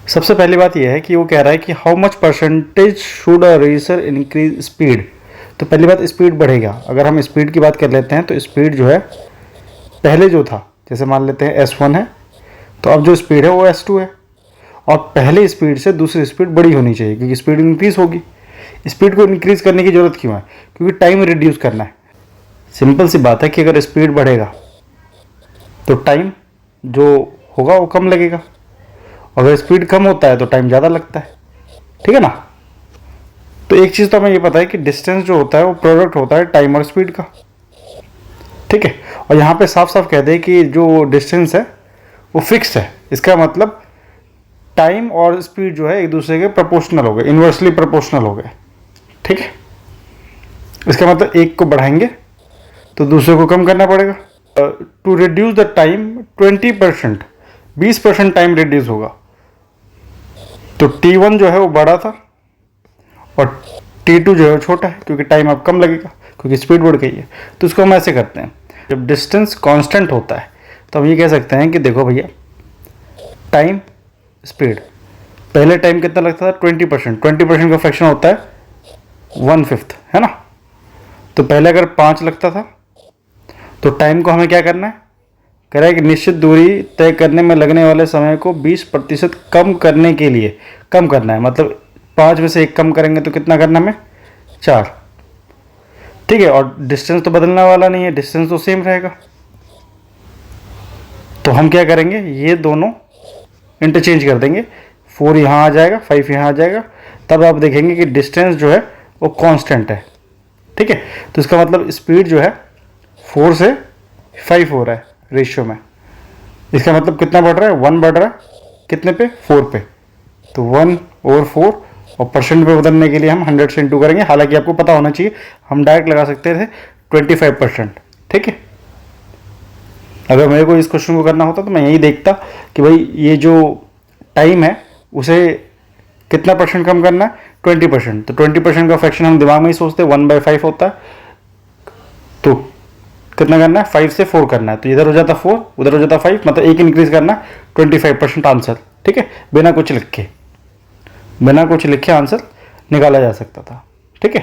सबसे पहली बात यह है कि वो कह रहा है कि how much percentage should a racer increase speed. तो पहली बात स्पीड बढ़ेगा। अगर हम स्पीड की बात कर लेते हैं तो स्पीड जो है पहले जो था, जैसे मान लेते हैं S1 है, तो अब जो स्पीड है वो S2 है, और पहले स्पीड से दूसरी स्पीड बड़ी होनी चाहिए क्योंकि स्पीड इंक्रीज होगी। स्पीड को इंक्रीज करने की ज़रूरत क्यों है? क्योंकि टाइम रिड्यूस करना है। सिंपल सी बात है कि अगर स्पीड बढ़ेगा तो टाइम जो होगा वो कम लगेगा, अगर स्पीड कम होता है तो टाइम ज़्यादा लगता है। ठीक है ना? तो एक चीज़ तो हमें ये पता है कि डिस्टेंस जो होता है वो प्रोडक्ट होता है टाइम और स्पीड का। ठीक है, और यहाँ पे साफ साफ कह दे कि जो डिस्टेंस है वो फिक्स्ड है। इसका मतलब टाइम और स्पीड जो है एक दूसरे के प्रोपोर्शनल हो गए, इन्वर्सली प्रोपोर्शनल हो गए। ठीक है, इसका मतलब एक को बढ़ाएंगे तो दूसरे को कम करना पड़ेगा। To reduce the time 20%, 20% time reduce होगा। तो T1 जो है वो बड़ा था और T2 जो है वो छोटा है, क्योंकि टाइम अब कम लगेगा क्योंकि स्पीड बढ़ गई है। तो इसको हम ऐसे करते हैं, जब डिस्टेंस कांस्टेंट होता है तो हम ये कह सकते हैं कि देखो भैया, टाइम स्पीड, पहले टाइम कितना लगता था? 20%। 20% का फ्रैक्शन होता है 1/5, है ना? तो पहले अगर 5 लगता था तो टाइम को हमें क्या करना है? कह रहा है कि निश्चित दूरी तय करने में लगने वाले समय को 20% कम करने के लिए कम करना है। मतलब 5 में से 1 कम करेंगे तो कितना करना हमें? 4। ठीक है, और डिस्टेंस तो बदलने वाला नहीं है, डिस्टेंस तो सेम रहेगा। तो हम क्या करेंगे, ये दोनों इंटरचेंज कर देंगे। 4 यहाँ आ जाएगा, 5 यहाँ आ जाएगा, तब आप देखेंगे कि डिस्टेंस जो है वो कांस्टेंट है। ठीक है, तो इसका मतलब स्पीड जो है 4 से 5 हो रहा है रेशियो में। इसका मतलब कितना बढ़ रहा है? 1 बढ़ रहा है कितने पे? 4 पे। तो 1/4, और परसेंट पे बदलने के लिए हम 100 से इंटू करेंगे। हालांकि आपको पता होना चाहिए, हम डायरेक्ट लगा सकते थे 25%। ठीक है, अगर मेरे को इस क्वेश्चन को करना होता तो मैं यही देखता कि भाई ये जो टाइम है उसे कितना परसेंट कम करना है? 20%। तो 20% का फ्रैक्शन हम दिमाग में ही सोचते हैं 1/5 होता है, तो कितना करना है? 5 से 4 करना है। तो इधर हो जाता 4, उधर हो जाता 5, मतलब 1 इंक्रीज करना है, 25% आंसर। ठीक है, बिना कुछ लिखे आंसर निकाला जा सकता था। ठीक है।